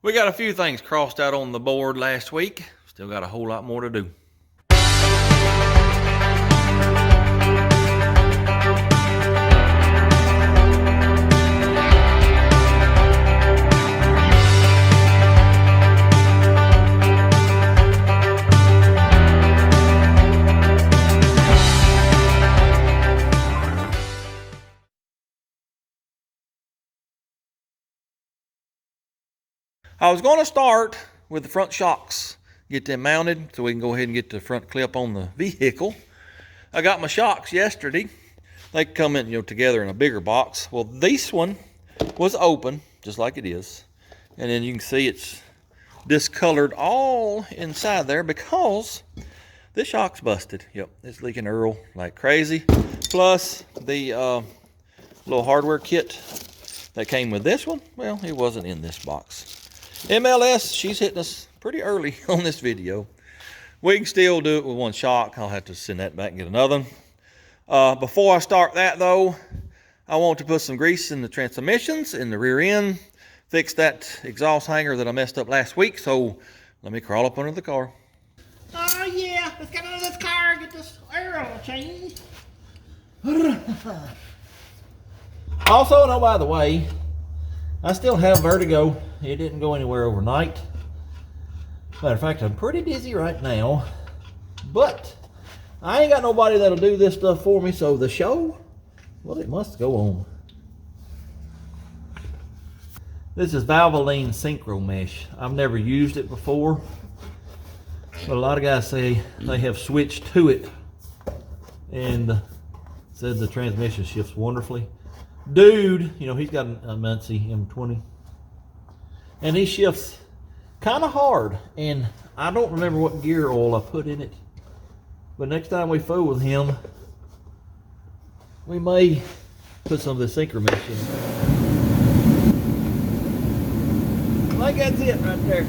We got a few things crossed out on the board last week. Still got a whole lot more to do. I was going to start with the front shocks, get them mounted so we can go ahead and get the front clip on the vehicle. I got my shocks yesterday. They come in, together in a bigger box. Well, this one was open, just like it is. And then you can see it's discolored all inside there because this shock's busted. Yep, it's leaking oil like crazy. Plus the little hardware kit that came with this one, well, it wasn't in this box. MLS, she's hitting us pretty early on this video. We can still do it with one shock. I'll have to send that back and get another one. Before I start that though, I want to put some grease in the transmissions, in the rear end, fix that exhaust hanger that I messed up last week. So let me crawl up under the car. Oh yeah, let's get under this car and get this oil changed. Also, no, by the way, I still have vertigo. It didn't go anywhere overnight. Matter of fact, I'm pretty dizzy right now. But I ain't got nobody that'll do this stuff for me, so the show, well, it must go on. This is Valvoline Synchro Mesh. I've never used it before, but a lot of guys say they have switched to it and said the transmission shifts wonderfully. Dude, he's got a Muncie M20, and he shifts kind of hard, and I don't remember what gear oil I put in it, but next time we fool with him, we may put some of this synchro mesh in. I think that's it right there.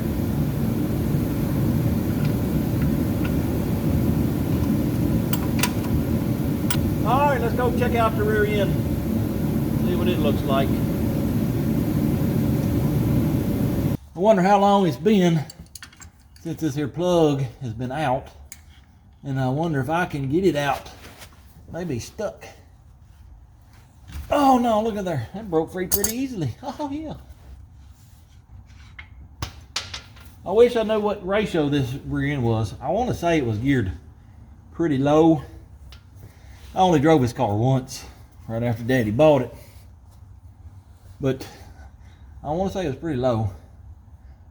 All right, let's go check out the rear end. See what it looks like. I wonder how long it's been since this here plug has been out, and I wonder if I can get it out. Maybe stuck. Oh no, look at there. That broke free pretty easily. Oh yeah. I wish I knew what ratio this rear end was. I want to say it was geared pretty low. I only drove this car once, right after Daddy bought it. But I want to say it was pretty low.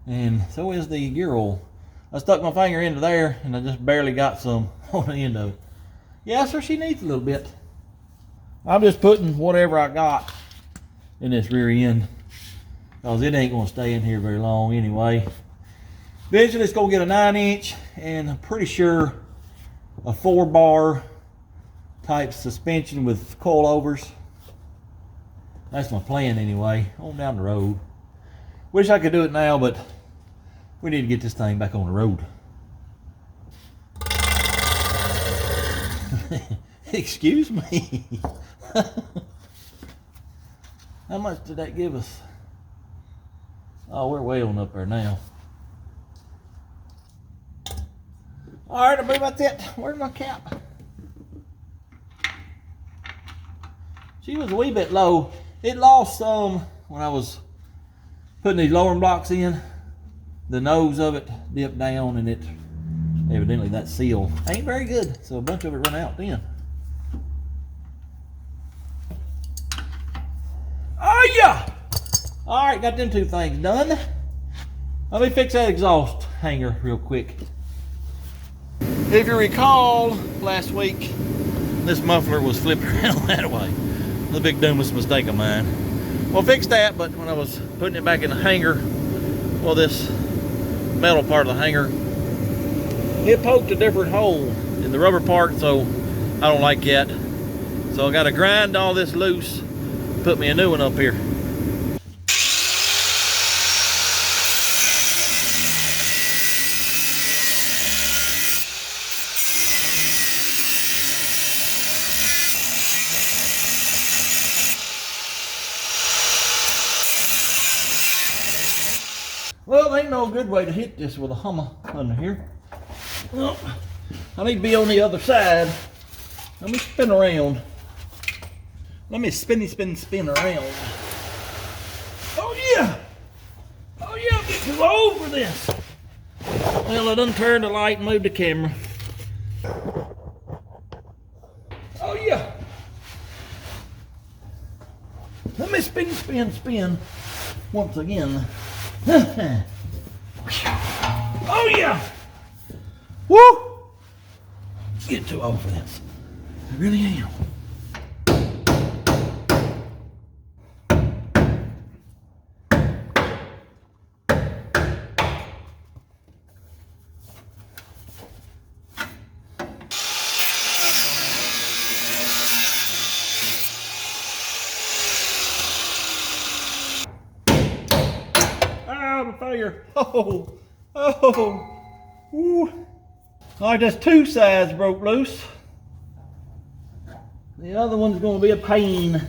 And so is the gear oil. I stuck my finger into there and I just barely got some on the end of it. Yeah, so she needs a little bit. I'm just putting whatever I got in this rear end, because it ain't going to stay in here very long anyway. Eventually it's going to get a 9-inch, and I'm pretty sure a 4-bar type suspension with coilovers. That's my plan anyway, on down the road. Wish I could do it now, but we need to get this thing back on the road. Excuse me. How much did that give us? Oh, we're way on up there now. All right, I believe that's it. Where's my cap? She was a wee bit low. It lost some when I was putting these lowering blocks in. The nose of it dipped down, and it evidently that seal ain't very good, so a bunch of it run out then. Oh yeah! All right, got them two things done. Let me fix that exhaust hanger real quick. If you recall, last week this muffler was flipping around that way. The big dumbest mistake of mine. Well, fixed that, but when I was putting it back in the hanger, well, this metal part of the hanger, it poked a different hole in the rubber part, so I don't like that. So I got to grind all this loose, put me a new one up here. Well, there ain't no good way to hit this with a Hummer under here. Well, I need to be on the other side. Let me spin around. Let me spin around. Oh yeah! Oh yeah, I'm getting too old for this. Well, I done turned the light and moved the camera. Oh yeah! Let me spin once again. Oh yeah! Woo! Get too old for this. I really am. Oh, failure. Woo. All right, that's two sides broke loose. The other one's gonna be a pain.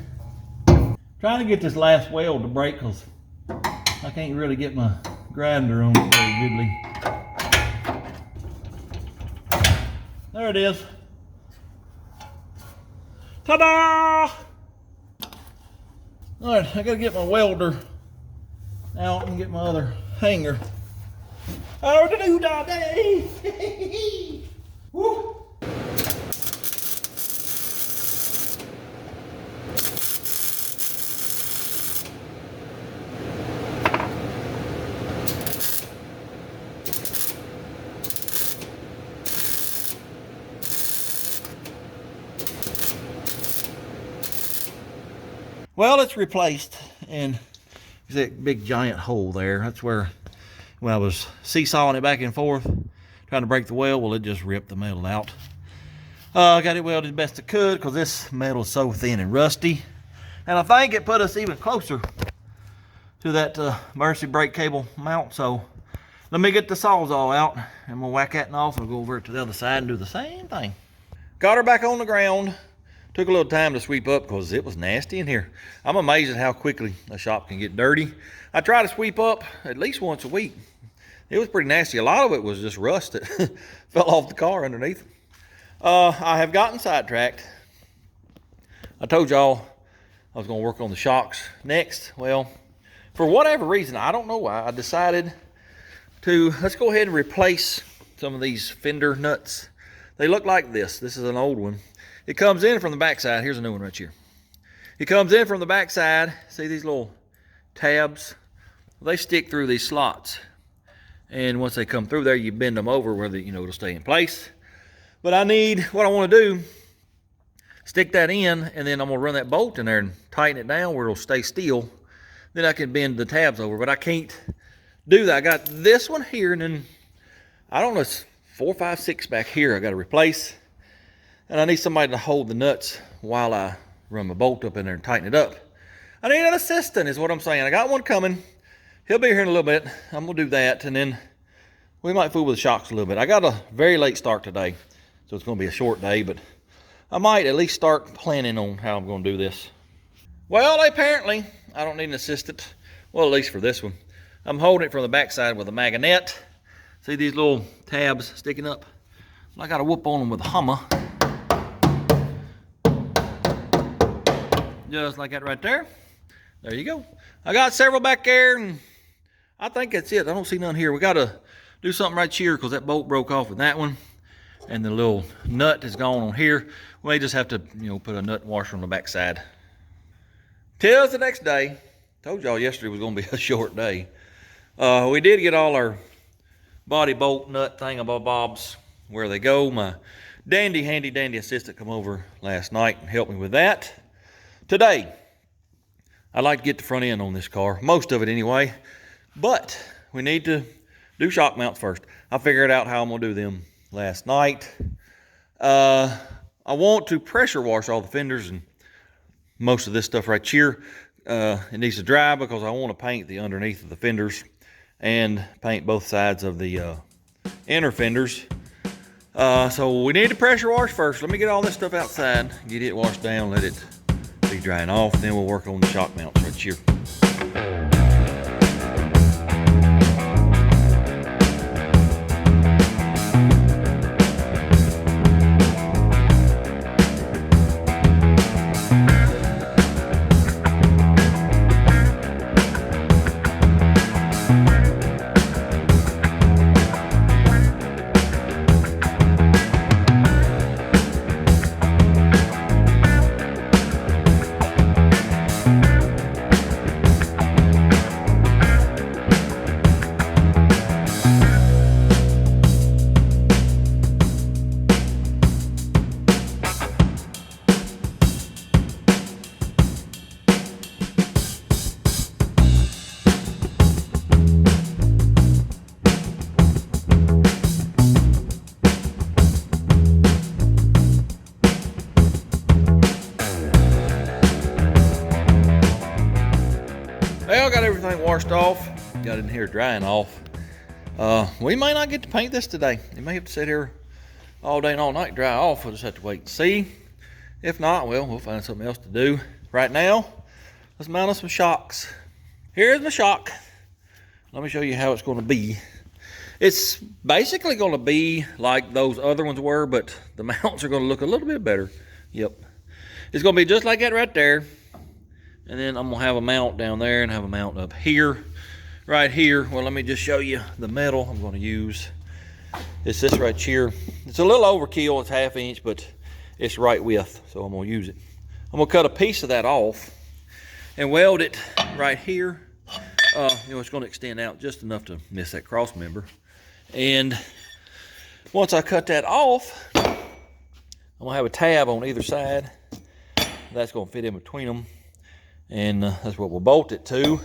Trying to get this last weld to break because I can't really get my grinder on it very goodly. There it is. Ta-da! All right, I gotta get my welder out and get my other hanger. Oh, the new day! Woo! Well, it's replaced, and there's that big giant hole there. That's where, when I was seesawing it back and forth, trying to break the weld, well, it just ripped the metal out. I got it welded best I could because this metal is so thin and rusty. And I think it put us even closer to that Mercy brake cable mount. So let me get the Sawzall out and we'll whack that off and we'll go over to the other side and do the same thing. Got her back on the ground. Took a little time to sweep up because it was nasty in here. I'm amazed at how quickly a shop can get dirty. I try to sweep up at least once a week. It was pretty nasty. A lot of it was just rust that fell off the car underneath. I have gotten sidetracked. I told y'all I was going to work on the shocks next. Well, for whatever reason, I don't know why, I decided to, let's go ahead and replace some of these fender nuts. They look like this. This is an old one. It comes in from the backside. Here's a new one right here. It comes in from the backside. See these little tabs? They stick through these slots. And once they come through there, you bend them over where it'll stay in place. But what I want to do, stick that in, and then I'm going to run that bolt in there and tighten it down where it'll stay still. Then I can bend the tabs over. But I can't do that. I got this one here, and then, I don't know, it's 4, 5, 6 back here I got to replace. And I need somebody to hold the nuts while I run my bolt up in there and tighten it up. I need an assistant is what I'm saying. I got one coming. He'll be here in a little bit. I'm going to do that, and then we might fool with the shocks a little bit. I got a very late start today, so it's going to be a short day, but I might at least start planning on how I'm going to do this. Well, apparently, I don't need an assistant. Well, at least for this one. I'm holding it from the backside with a magnet. See these little tabs sticking up? I got to whoop on them with a Hummer. Just like that right there. There you go. I got several back there, and I think that's it. I don't see none here. We got to do something right here because that bolt broke off with that one. And the little nut is gone on here. We may just have to, put a nut washer on the back side. Till the next day. Told y'all yesterday was going to be a short day. We did get all our body bolt nut thingamabobs where they go. My handy dandy assistant come over last night and helped me with that. Today, I'd like to get the front end on this car, most of it anyway, but we need to do shock mounts first. I figured out how I'm going to do them last night. I want to pressure wash all the fenders and most of this stuff right here. It needs to dry because I want to paint the underneath of the fenders and paint both sides of the inner fenders. So we need to pressure wash first. Let me get all this stuff outside, get it washed down, let it be drying off, then we'll work on the shock mounts right here. washed off. Got in here drying off. We may not get to paint this today. You may have to sit here all day and all night dry off. We'll just have to wait and see. If not, well, we'll find something else to do. Right now, let's mount on some shocks. Here's my shock. Let me show you how it's going to be. It's basically going to be like those other ones were, but the mounts are going to look a little bit better. Yep. It's going to be just like that right there. And then I'm going to have a mount down there and have a mount up here. Right here. Well, let me just show you the metal I'm going to use. It's this right here. It's a little overkill. It's 1/2 inch, but it's right width, so I'm going to use it. I'm going to cut a piece of that off and weld it right here. It's going to extend out just enough to miss that cross member. And once I cut that off, I'm going to have a tab on either side. That's going to fit in between them. And that's what we'll bolt it to.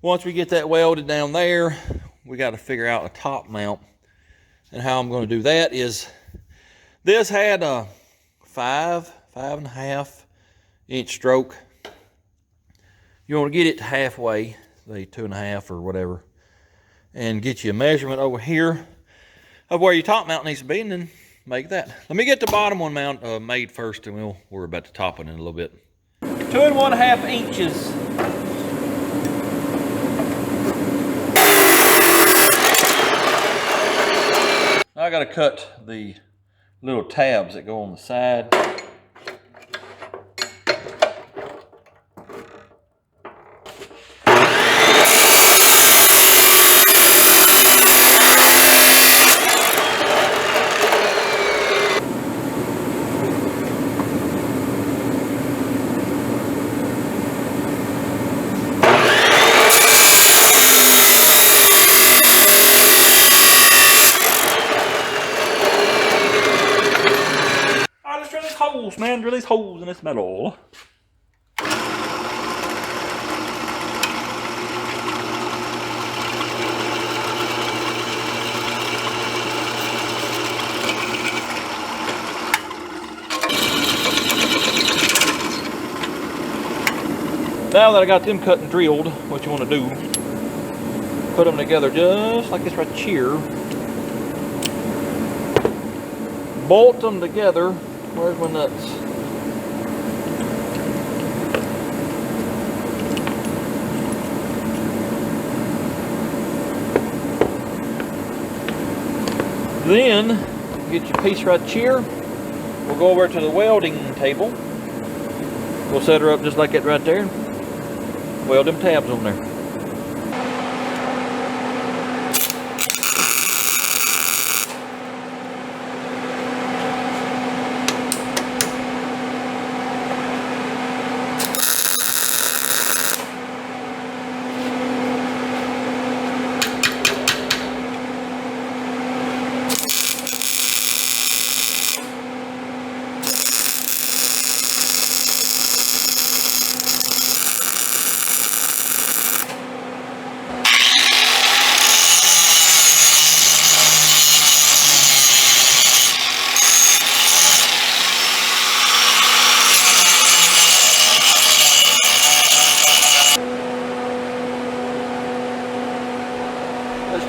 Once we get that welded down there, we got to figure out a top mount. And how I'm going to do that is, this had a 5.5 inch stroke. You want to get it halfway, say 2.5 or whatever, and get you a measurement over here of where your top mount needs to be, and then make that. Let me get the bottom one mount made first, and we'll worry about the top one in a little bit. 2.5 inches. I gotta cut the little tabs that go on the side. Holes, man, drill these holes in this metal. Now that I got them cut and drilled, what you want to do, put them together just like this right here. Bolt them together. Where's my nuts? Then, get your piece right here. We'll go over to the welding table. We'll set her up just like that right there. Weld them tabs on there.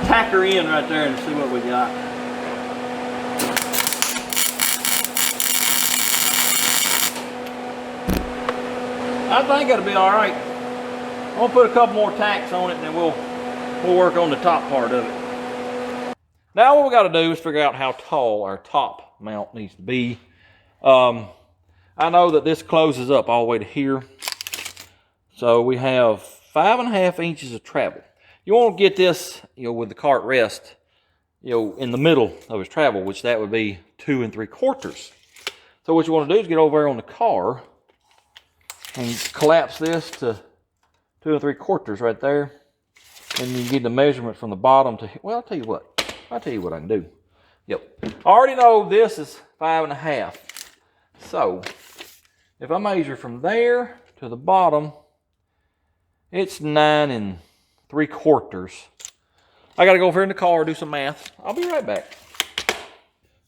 Tack her in right there and see what we got. I think it'll be all right. I'm gonna put a couple more tacks on it, and then we'll work on the top part of it. Now what we got to do is figure out how tall our top mount needs to be. I know that this closes up all the way to here, so we have 5.5 inches of travel. You want to get this, with the cart rest, in the middle of its travel, which that would be 2 3/4. So what you want to do is get over there on the car and collapse this to 2 3/4 right there. And you get the measurement from the bottom to, well, I'll tell you what I can do. Yep. I already know this is 5.5. So if I measure from there to the bottom, it's 9 3/4. I gotta go over in the car and do some math. I'll be right back.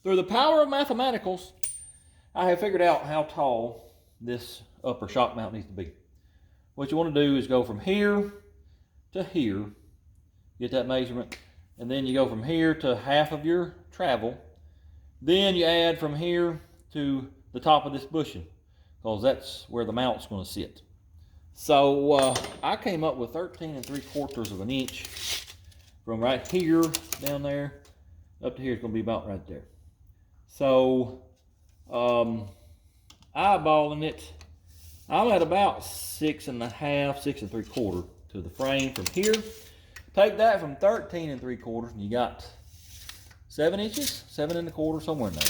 Through the power of mathematicals, I have figured out how tall this upper shock mount needs to be. What you want to do is go from here to here, get that measurement, and then you go from here to half of your travel. Then you add from here to the top of this bushing, because that's where the mount's going to sit. So I came up with 13 3/4 of an inch from right here down there up to here. It's going to be about right there. So eyeballing it, I'm at about 6.5, 6 3/4 to the frame from here. Take that from 13 3/4, and you got 7 inches, 7 1/4, somewhere in there.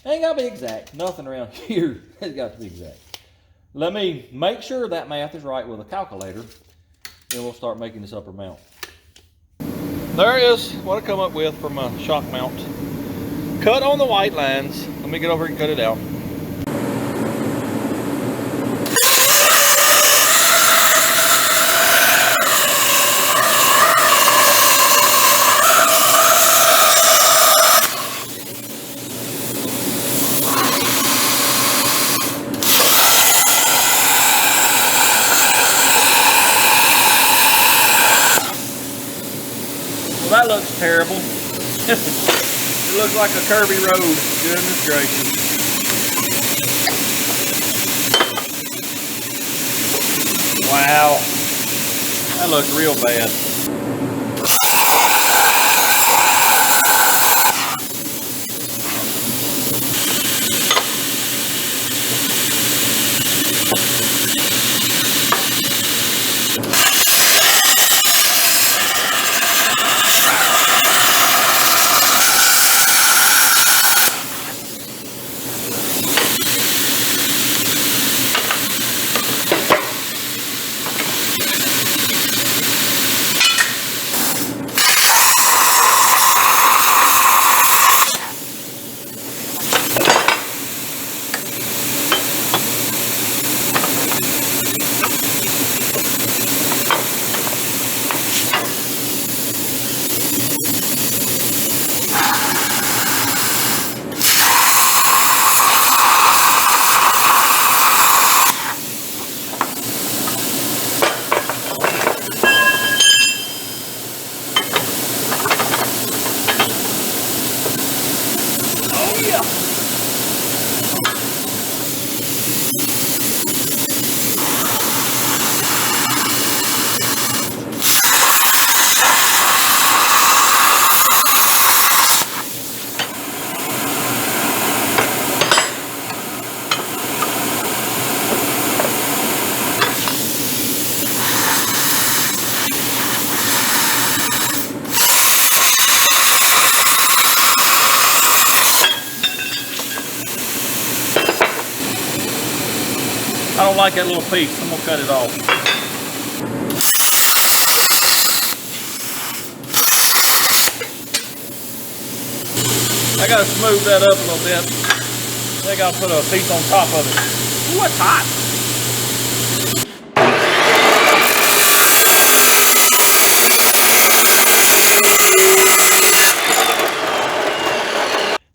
Ain't got to be exact. Nothing around here has got to be exact. Let me make sure that math is right with a calculator, then we'll start making this upper mount. There is what I come up with for my shock mount. Cut on the white lines. Let me get over here and cut it out. That looks terrible. It looks like a curvy road. Goodness gracious. Wow. That looks real bad. I don't like that little piece. I'm gonna cut it off. I gotta smooth that up a little bit. I gotta put a piece on top of it. Ooh, it's hot.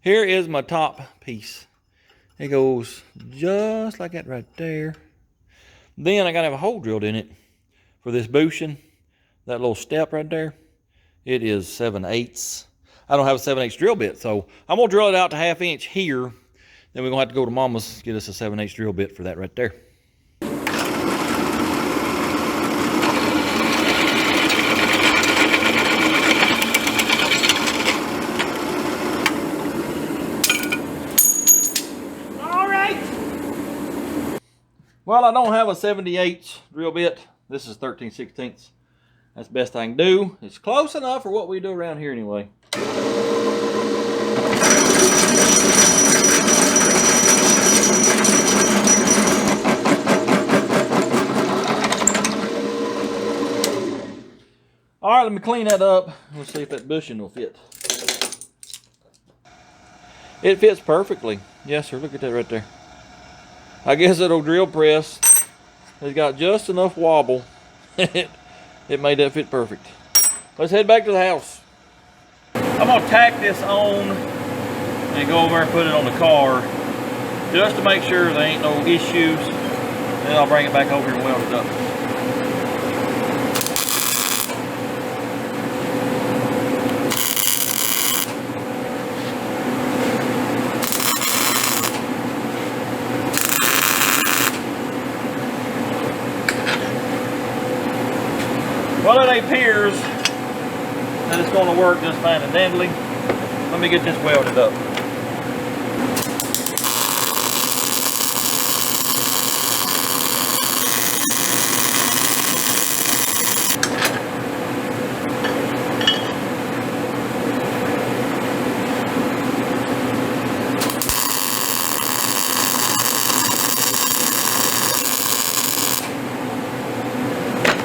Here is my top piece. It goes just like that right there. Then I gotta have a hole drilled in it for this bushing. That little step right there, it is 7/8. I don't have a 7/8 drill bit, so I'm gonna drill it out to 1/2 inch here. Then we're gonna have to go to Mama's, get us a 7/8 drill bit for that right there. Well, I don't have a 78 drill bit. This is 13/16. That's the best I can do. It's close enough for what we do around here anyway. All right, let me clean that up. Let's see if that bushing will fit. It fits perfectly. Yes, sir. Look at that right there. I guess it'll drill press. It's got just enough wobble. It made that fit perfect. Let's head back to the house. I'm gonna tack this on and go over and put it on the car just to make sure there ain't no issues. Then I'll bring it back over here and weld it up. it appears that it's going to work just fine and dandy. Let me get this welded up.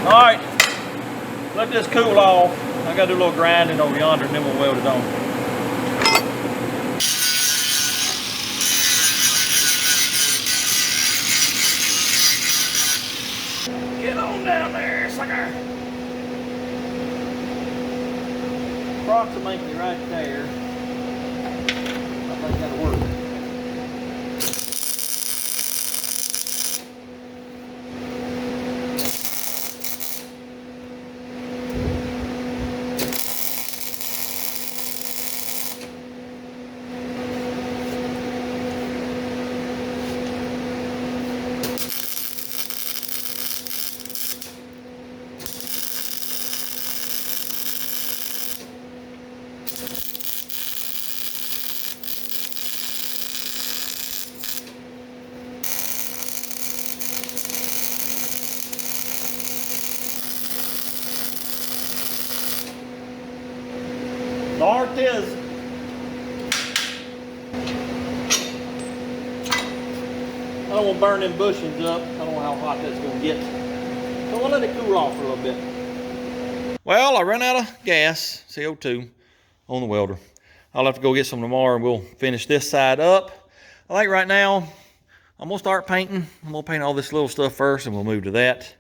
All right, let this cool off. I gotta do a little grinding over yonder and then we'll weld it on. Get on down there, sucker. Approximately right there. I think that'll work. The art is, I don't want to burn them bushings up. I don't know how hot that's going to get. So we'll let it cool off for a little bit. Well, I ran out of gas, CO2, on the welder. I'll have to go get some tomorrow and we'll finish this side up. I think right now, I'm going to start painting. I'm going to paint all this little stuff first and we'll move to that.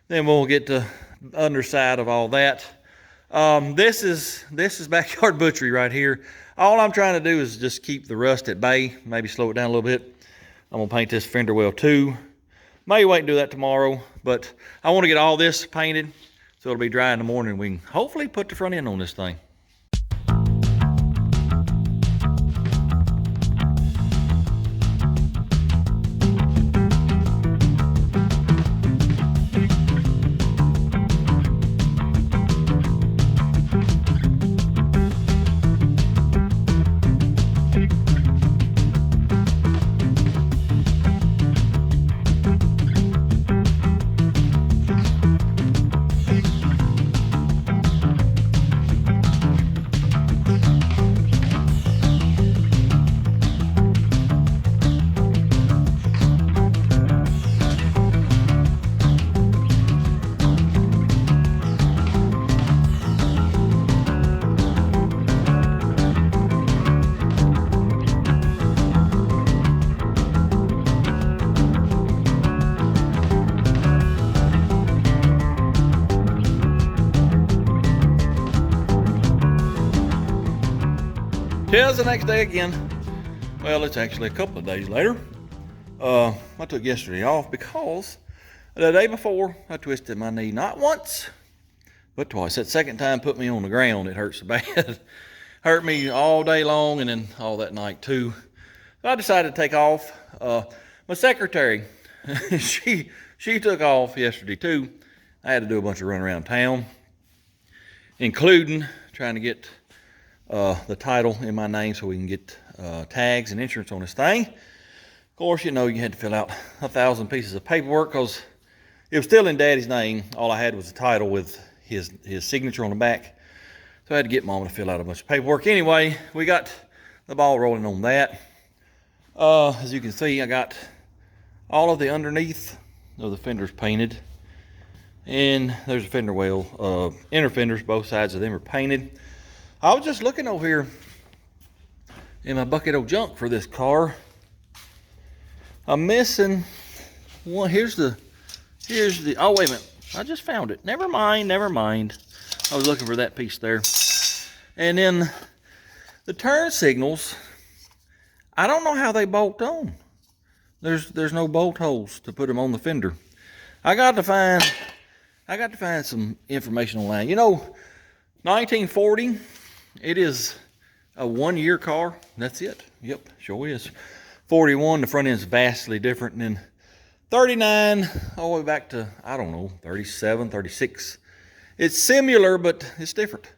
Then we'll get to the underside of all that. This is backyard butchery right here. All I'm trying to do is just keep the rust at bay, maybe slow it down a little bit. I'm gonna paint this fender well too. May wait and do that tomorrow, but I want to get all this painted so it'll be dry in the morning. We can hopefully put the front end on this thing. Tis the next day again. Well, it's actually a couple of days later. I took yesterday off because the day before I twisted my knee not once, but twice. That second time put me on the ground. It hurt so bad. Hurt me all day long and then all that night too. So I decided to take off. My secretary, she took off yesterday too. I had to do a bunch of run around town, including trying to get the title in my name so we can get tags and insurance on this thing. Of course, you know, you had to fill out 1,000 pieces of paperwork because it was still in Daddy's name. All I had was the title with his signature on the back. So I had to get Mama to fill out a bunch of paperwork. Anyway, we got the ball rolling on that. As you can see, I got all of the underneath of the fenders painted. And there's a fender well, inner fenders, both sides of them are painted. I was just looking over here in my bucket of junk for this car. I'm missing one. Here's the, oh wait a minute. I just found it. Never mind. I was looking for that piece there. And then the turn signals, I don't know how they bolt on. There's no bolt holes to put them on the fender. I got to find some information online. You know, 1940, it is a 1 year car. That's it. Yep, sure is. 41, the front end's vastly different. And then 39, all the way back to, I don't know, 37, 36. It's similar, but it's different.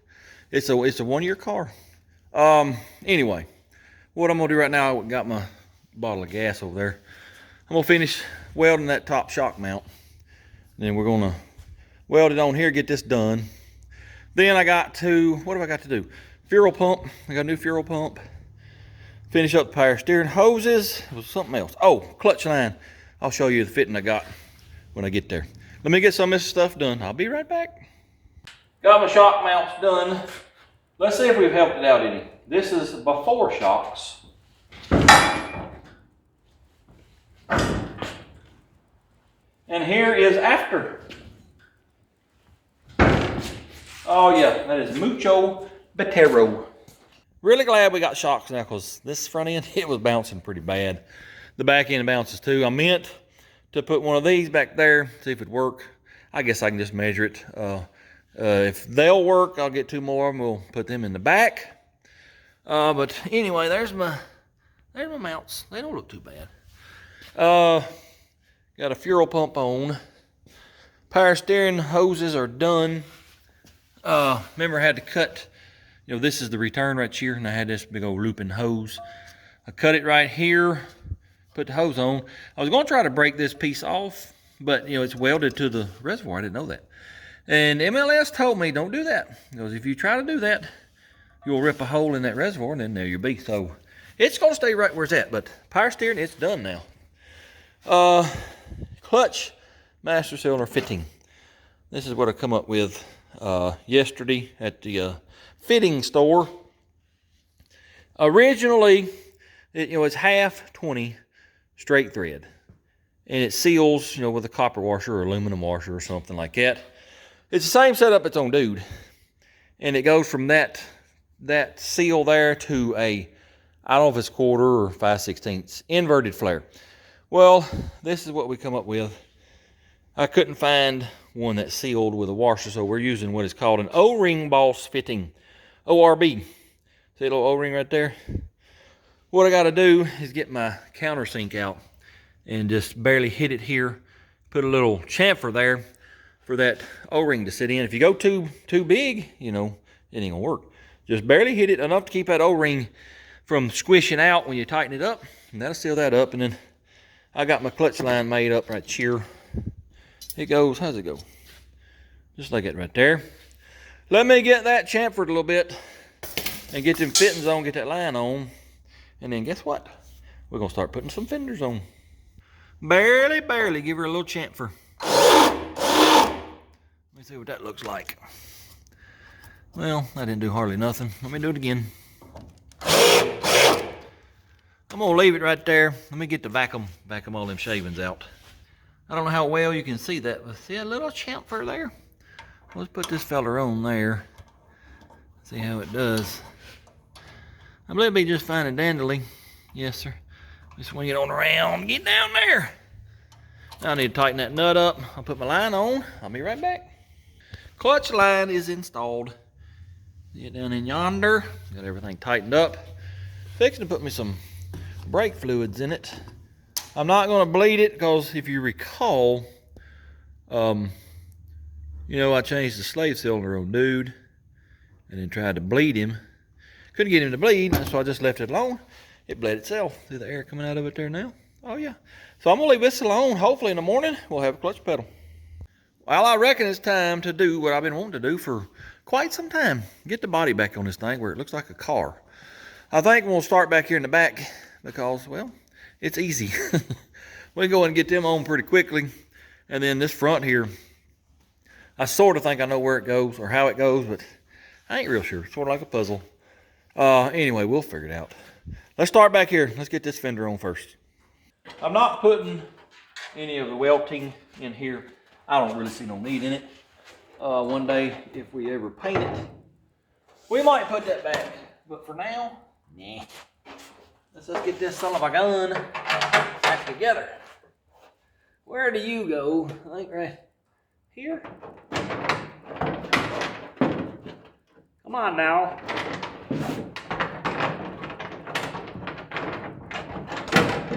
It's a 1 year car. Anyway, what I'm gonna do right now, I got my bottle of gas over there. I'm gonna finish welding that top shock mount. Then we're gonna weld it on here, get this done. Then I got to, what have I got to do? Fuel pump, I got a new fuel pump. Finish up the power steering hoses. It was something else. Oh, clutch line. I'll show you the fitting I got when I get there. Let me get some of this stuff done. I'll be right back. Got my shock mounts done. Let's see if we've helped it out any. This is before shocks. And here is after. Oh yeah, that is mucho better. Really glad we got shocks now, because this front end, it was bouncing pretty bad. The back end bounces too. I meant to put one of these back there, see if it'd work. I guess I can just measure it. If they'll work, I'll get 2 more and we'll put them in the back. But anyway, there's my mounts. They don't look too bad. Got a fuel pump on. Power steering hoses are done. Remember I had to cut, this is the return right here, and I had this big old looping hose. I cut it right here, put the hose on. I was going to try to break this piece off, but it's welded to the reservoir. I didn't know that. And MLS told me don't do that, because if you try to do that, you'll rip a hole in that reservoir, and then there you'll be. So it's going to stay right where it's at, but power steering, it's done now. Clutch master cylinder fitting. This is what I come up with yesterday at the fitting store. Originally, it's half 20 straight thread, and it seals, with a copper washer or aluminum washer or something like that. It's the same setup it's on Dude, and it goes from that seal there to a, I don't know if it's 1/4 or 5/16 inverted flare. Well, this is what we come up with. I couldn't find one that's sealed with a washer, so we're using what is called an O-ring boss fitting, ORB. See a little O-ring right there? What I got to do is get my countersink out and just barely hit it here. Put a little chamfer there for that O-ring to sit in. If you go too big, it ain't gonna work. Just barely hit it enough to keep that O-ring from squishing out when you tighten it up, and that'll seal that up. And then I got my clutch line made up right here. It goes, how's it go? Just like it right there. Let me get that chamfered a little bit and get them fittings on, get that line on. And then guess what? We're gonna start putting some fenders on. Barely give her a little chamfer. Let me see what that looks like. Well, I didn't do hardly nothing. Let me do it again. I'm gonna leave it right there. Let me get the vacuum all them shavings out. I don't know how well you can see that, but see a little chamfer there? Let's put this fella on there. See how it does. I believe it'll be just fine and dandly. Yes, sir. Just swing it on around, get down there. Now I need to tighten that nut up. I'll put my line on. I'll be right back. Clutch line is installed. Get down in yonder. Got everything tightened up. Fixing to put me some brake fluids in it. I'm not going to bleed it because if you recall, I changed the slave cylinder on Dude and then tried to bleed him. Couldn't get him to bleed, so I just left it alone. It bled itself. See the air coming out of it there now? Oh yeah. So I'm going to leave this alone. Hopefully in the morning we'll have a clutch pedal. Well, I reckon it's time to do what I've been wanting to do for quite some time. Get the body back on this thing where it looks like a car. I think we'll start back here in the back because, well, it's easy. We can go and get them on pretty quickly. And then this front here, I sort of think I know where it goes or how it goes, but I ain't real sure. Sort of like a puzzle. Anyway, we'll figure it out. Let's start back here. Let's get this fender on first. I'm not putting any of the welting in here. I don't really see no need in it. One day, if we ever paint it, we might put that back. But for now, nah. Let's just get this son of a gun back together. Where do you go? I think right here. Come on now.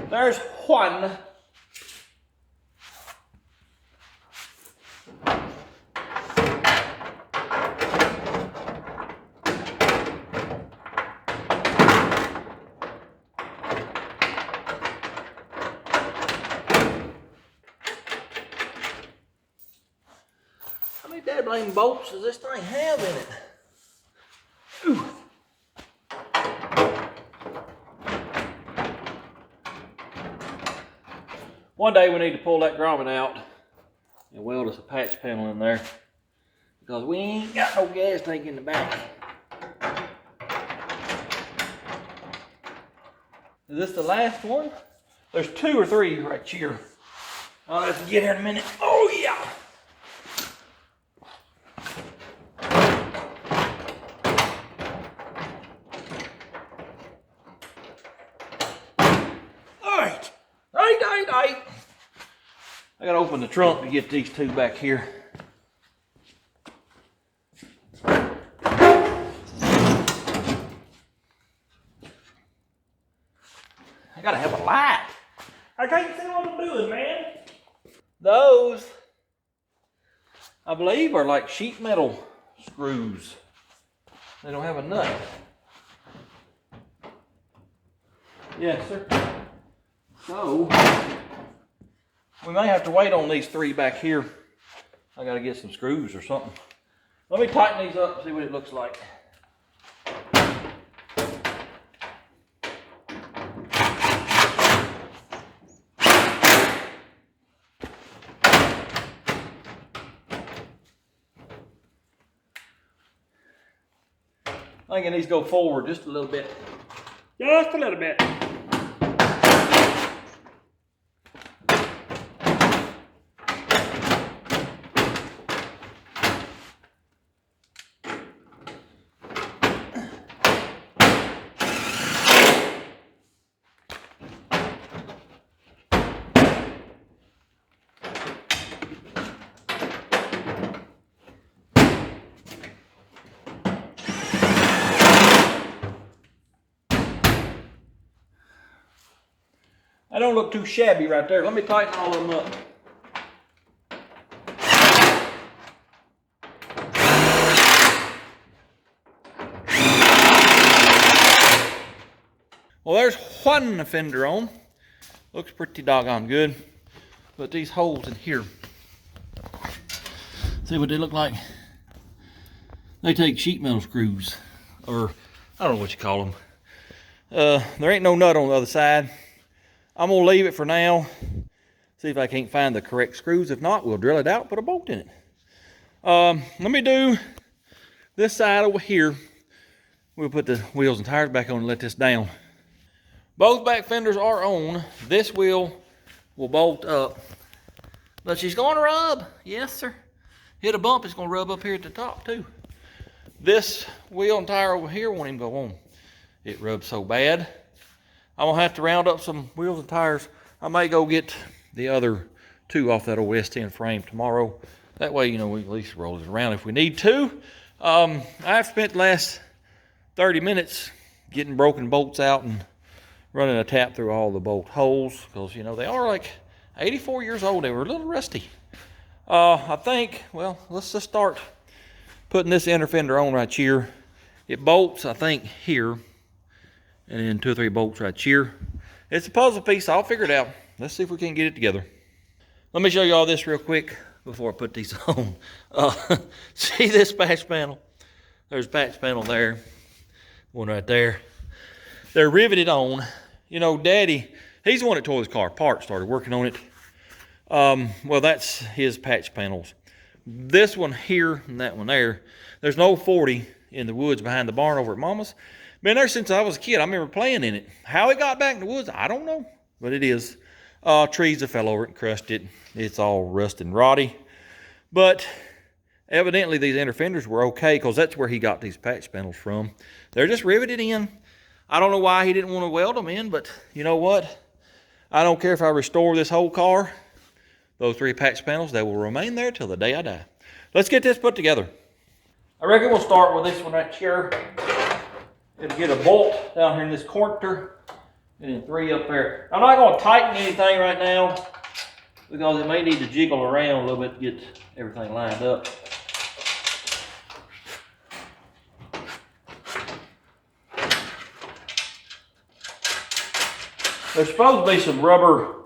There's one. blame bolts does this thing have in it? Ooh. One day we need to pull that grommet out and weld us a patch panel in there because we ain't got no gas tank in the back. Is this the last one? There's 2 or 3 right here. I'll have to get here in a minute. Oh yeah! Alright. I gotta open the trunk to get these 2 back here. I gotta have a light. I can't see what I'm doing, man. Those, I believe, are like sheet metal screws. They don't have a nut. Yes, sir. So, we may have to wait on these 3 back here. I gotta get some screws or something. Let me tighten these up and see what it looks like. I think it needs to go forward just a little bit. Just a little bit. I don't look too shabby right there. Let me tighten all of them up. Well, there's one fender on. Looks pretty doggone good. But these holes in here, see what they look like? They take sheet metal screws, or I don't know what you call them. There ain't no nut on the other side. I'm gonna leave it for now. See if I can't find the correct screws. If not, we'll drill it out, put a bolt in it. Let me do this side over here. We'll put the wheels and tires back on and let this down. Both back fenders are on. This wheel will bolt up, but she's gonna rub. Yes, sir. Hit a bump, it's gonna rub up here at the top too. This wheel and tire over here won't even go on. It rubs so bad. I'm gonna have to round up some wheels and tires. I may go get the other 2 off that old S10 frame tomorrow. That way, you know, we can at least roll it around if we need to. I've spent the last 30 minutes getting broken bolts out and running a tap through all the bolt holes because, you know, they are like 84 years old. They were a little rusty. I think, well, let's just start putting this inner fender on right here. It bolts, I think, here. And then 2 or 3 bolts right here. It's a puzzle piece. I'll figure it out. Let's see if we can get it together. Let me show you all this real quick before I put these on. See this patch panel? There's a patch panel there. One right there. They're riveted on. You know, Daddy, he's the one that tore his car apart, started working on it. Well, that's his patch panels. This one here and that one there. There's an old 40 in the woods behind the barn over at Mama's. Been there since I was a kid. I remember playing in it. How it got back in the woods, I don't know. But it is. Trees that fell over it and crushed it. It's all rusted and rotty. But evidently these inner fenders were okay because that's where he got these patch panels from. They're just riveted in. I don't know why he didn't want to weld them in, but you know what? I don't care if I restore this whole car. Those 3 patch panels, they will remain there till the day I die. Let's get this put together. I reckon we'll start with this one right here. It'll get a bolt down here in this corner, and then 3 up there. I'm not going to tighten anything right now because it may need to jiggle around a little bit to get everything lined up. There's supposed to be some rubber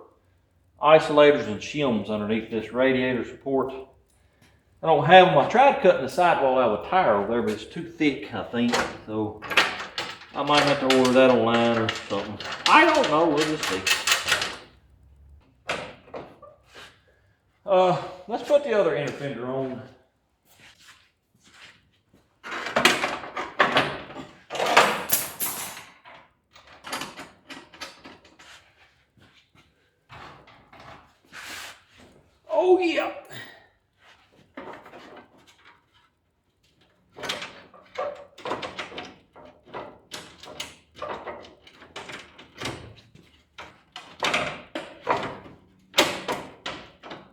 isolators and shims underneath this radiator support. I don't have them. I tried cutting the sidewall out with tire over there, but it's too thick, I think. So I might have to order that online or something. I don't know. We'll just see. Let's put the other inner fender on. Oh yeah.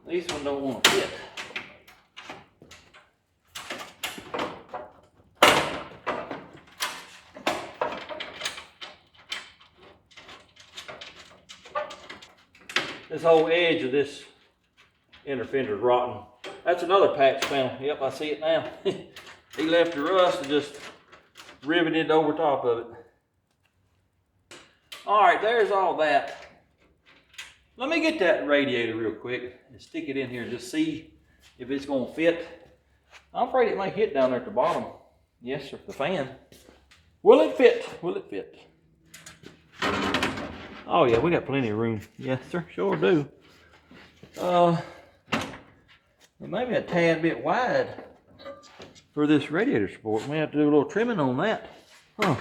These ones don't want to fit. This whole edge of this inner fender is rotten. That's another patch panel. Yep, I see it now. He left the rust and just riveted over top of it. All right, there's all that. Let me get that radiator real quick and stick it in here and just see if it's going to fit. I'm afraid it might hit down there at the bottom. Yes, sir, the fan. Will it fit? Will it fit? Oh yeah, we got plenty of room. Yes, sir, sure do. Maybe a tad bit wide for this radiator support. We have to do a little trimming on that. Huh.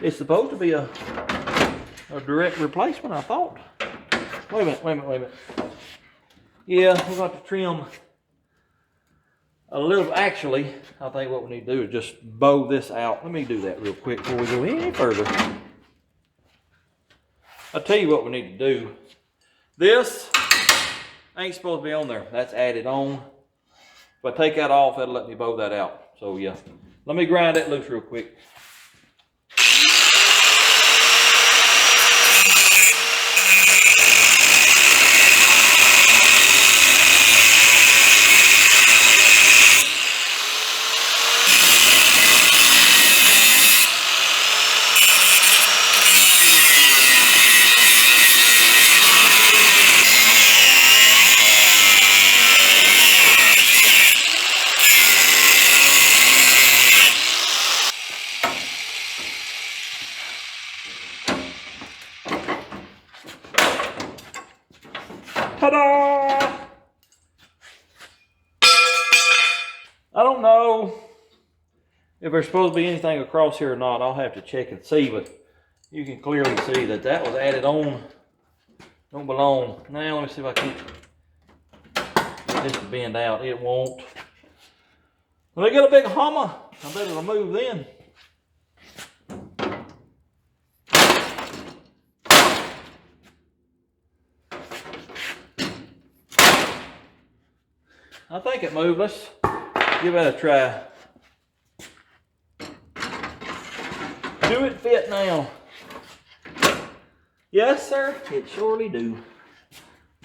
It's supposed to be a direct replacement, I thought. Wait a minute. Yeah, we're going to have to trim a little. Actually, I think what we need to do is just bow this out. Let me do that real quick before we go any further. I'll tell you what we need to do. This ain't supposed to be on there. That's added on. If I take that off, that'll let me bow that out. So yeah, let me grind that loose real quick. Ta-da! I don't know if there's supposed to be anything across here or not. I'll have to check and see, but you can clearly see that that was added on. Don't belong. Now let me see if I can get this to bend out. It won't. When I get a big hammer, I bet it'll move then. I think it moved. Let's give that a try. Do it fit now? Yes, sir, it surely do.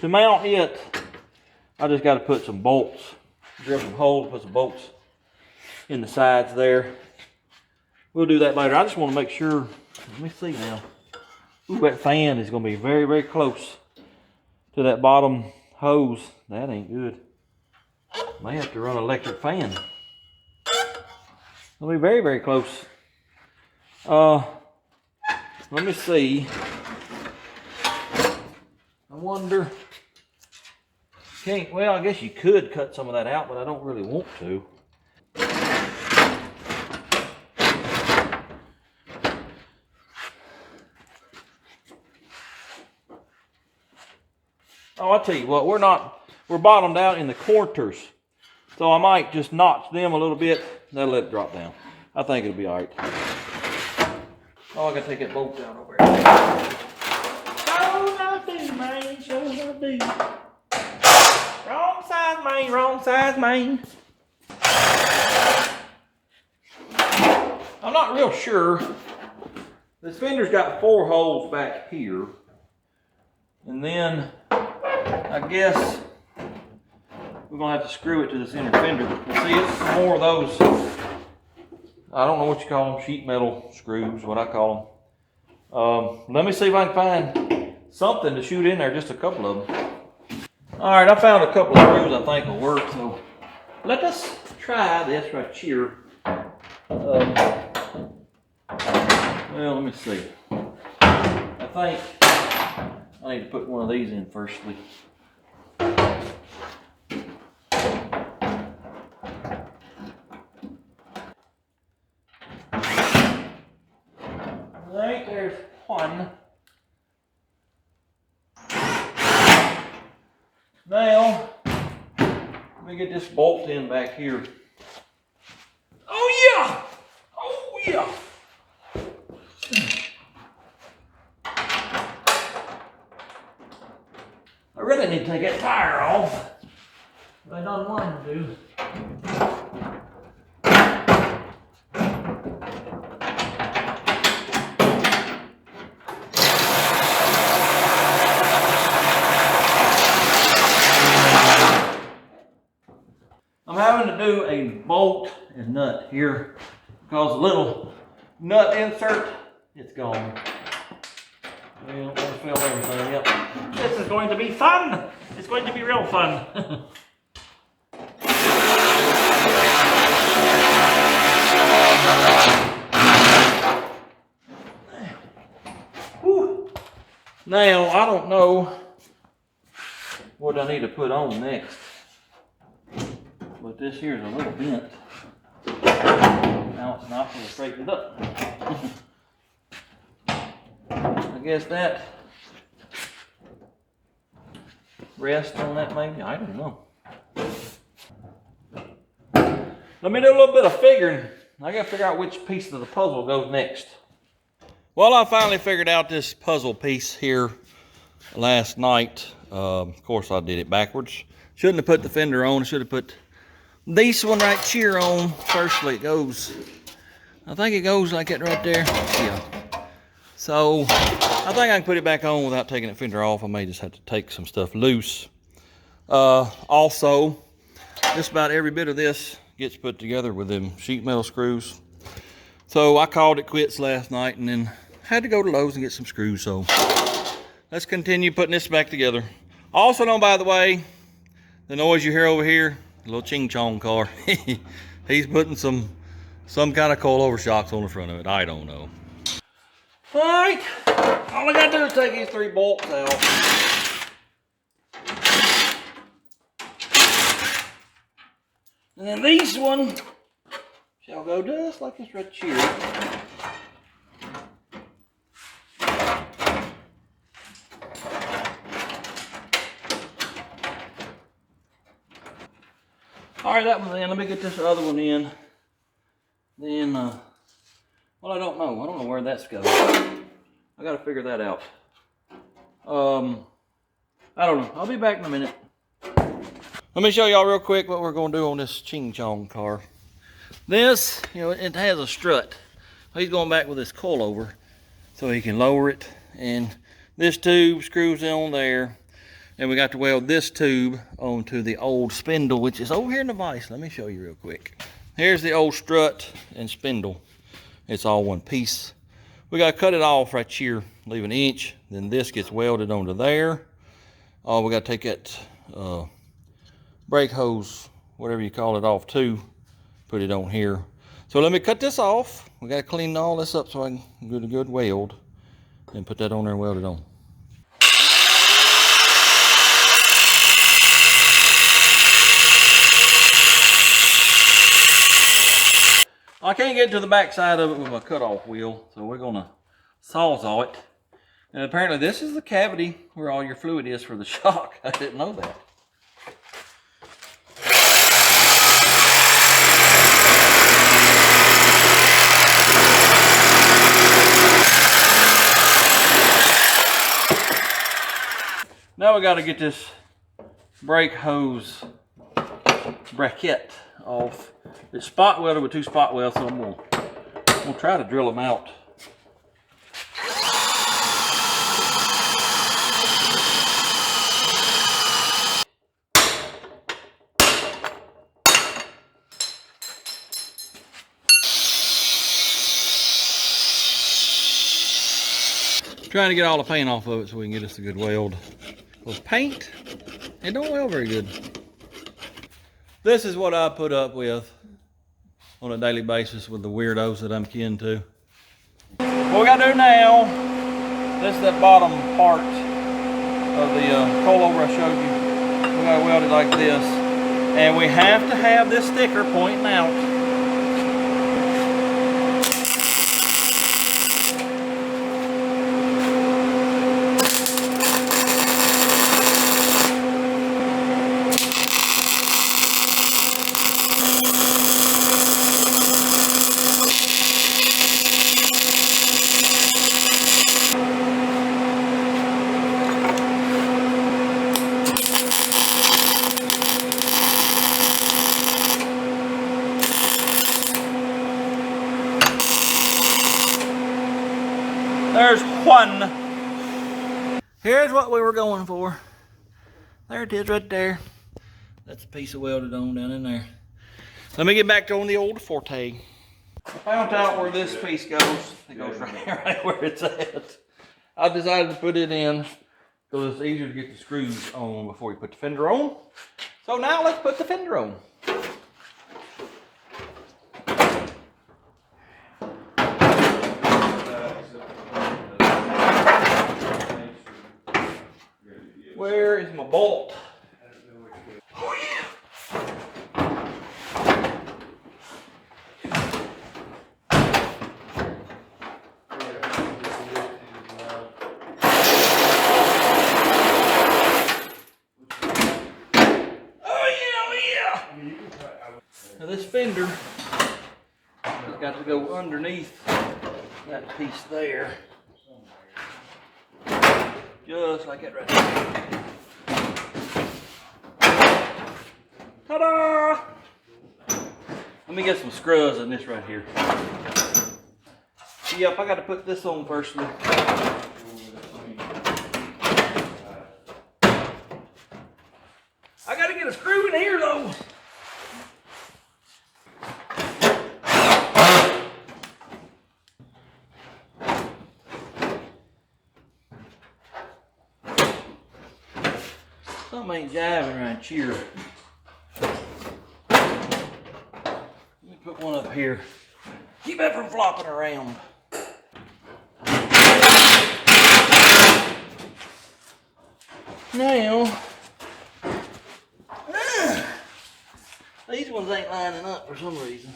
To mount it, I just got to put some bolts, drill some holes, put some bolts in the sides there. We'll do that later. I just want to make sure. Let me see now. Ooh, that fan is going to be very, very close to that bottom hose. That ain't good. May have to run an electric fan. It'll be very, very close. Let me see. I wonder. Well, I guess you could cut some of that out, but I don't really want to. Oh, I'll tell you what, we're bottomed out in the quarters. So I might just notch them a little bit, that'll let it drop down. I think it'll be all right. Oh, I gotta take that bolt down over here. Sure I do, man, sure I do. Wrong size, man, wrong size, man. I'm not real sure. This fender's got 4 holes back here. And then, I guess, we're gonna have to screw it to this inner fender. See, it's more of those, I don't know what you call them, sheet metal screws, what I call them. Let me see if I can find something to shoot in there, just a couple of them. All right, I found a couple of screws I think will work, so let us try this right here. Well, let me see. I think I need to put one of these in firstly. Right, there's one. Now, let me get this bolt in back here. Oh yeah! Oh yeah! I really need to take that tire off. But I don't want to do. I'm having to do a bolt and nut here because the little nut insert, it's gone. Well, I filled everything up. This is going to be fun. It's going to be real fun. Now, I don't know what I need to put on next. But this here's a little bent. Now it's not going to straighten it up. I guess that rest on that maybe, I don't know. Let me do a little bit of figuring. I got to figure out which piece of the puzzle goes next. Well, I finally figured out this puzzle piece here last night. Of course, I did it backwards. Shouldn't have put the fender on. Should have put this one right here on. Firstly, it goes, I think it goes like that right there. Yeah. So, I think I can put it back on without taking the fender off. I may just have to take some stuff loose. Also, just about every bit of this gets put together with them sheet metal screws. So, I called it quits last night and then had to go to Lowe's and get some screws. So, let's continue putting this back together. Also, know, by the way, the noise you hear over here, a little ching chong car. He's putting some kind of coilover shocks on the front of it. I don't know. All right, all I gotta do is take these 3 bolts out. And then these one shall go just like this right here. All right, that one in. Let me get this other one in. Then, well, I don't know. I don't know where that's going. I got to figure that out. I don't know. I'll be back in a minute. Let me show y'all real quick what we're going to do on this Ching Chong car. This, you know, it has a strut. He's going back with this coilover so he can lower it. And this tube screws on there. And we got to weld this tube onto the old spindle, which is over here in the vise. Let me show you real quick. Here's the old strut and spindle. It's all one piece. We got to cut it off right here, leave an inch. Then this gets welded onto there. Oh, we got to take that brake hose, whatever you call it, off too. Put it on here. So let me cut this off. We got to clean all this up so I can get a good weld. And put that on there and weld it on. I can't get to the back side of it with my cutoff wheel, so we're gonna sawzall it. And apparently this is the cavity where all your fluid is for the shock. I didn't know that. Now we got to get this brake hose bracket off. It's spot welded with 2 spot welds, so I'm gonna try to drill them out. Trying to get all the paint off of it so we can get us a good weld. Because paint, it don't weld very good. This is what I put up with on a daily basis with the weirdos that I'm kin to. What we gotta do now, this is that bottom part of the coilover I showed you. We gotta weld it like this. And we have to have this sticker pointing out. There's one. Here's what we were going for. There it is right there. That's a piece of welded on down in there. Let me get back on the old Forte. I found out where this piece goes. It goes right where it's at. I decided to put it in because it's easier to get the screws on before you put the fender on. So now let's put the fender on. Where is my bolt? Oh yeah. Now this fender has got to go underneath that piece there. Just like that right there. Ta-da! Let me get some screws in this right here. Yep, I got to put this on firstly. I got to get a screw in here though. Something ain't jiving right here. Let me put one up here. Keep that from flopping around. Now, these ones ain't lining up for some reason.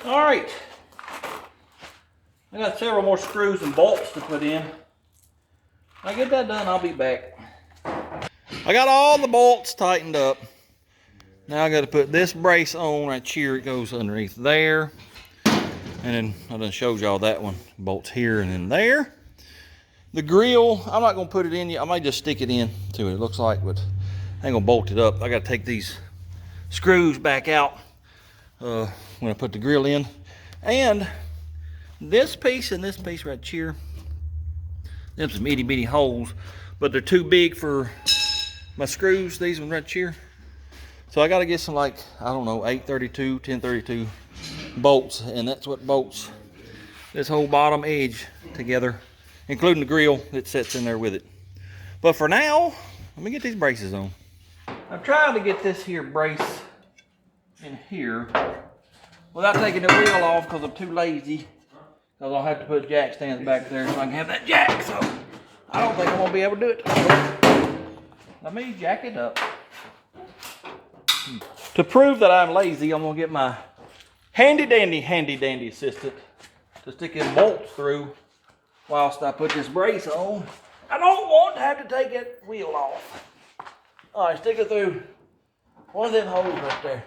All right, I got several more screws and bolts to put in. When I get that done, I'll be back. I got all the bolts tightened up. Now I got to put this brace on right here. It goes underneath there. And then I done showed y'all that one. Bolts here and then there. The grill, I'm not going to put it in yet. I might just stick it in to it. It looks like, but I ain't going to bolt it up. I got to take these screws back out when I put the grill in. And this piece and this piece right here, there's some itty bitty holes, but they're too big for my screws, these ones right here. So I got to get some, like, I don't know, 832, 1032 bolts, and that's what bolts this whole bottom edge together, including the grill that sits in there with it. But for now, let me get these braces on. I'm trying to get this here brace in here without taking the wheel off because I'm too lazy. Because I'll have to put jack stands back there so I can have that jack. So I don't think I'm going to be able to do it. Let me jack it up. To prove that I'm lazy, I'm going to get my handy dandy assistant to stick his bolts through whilst I put this brace on. I don't want to have to take that wheel off. All right, stick it through one of them holes right there.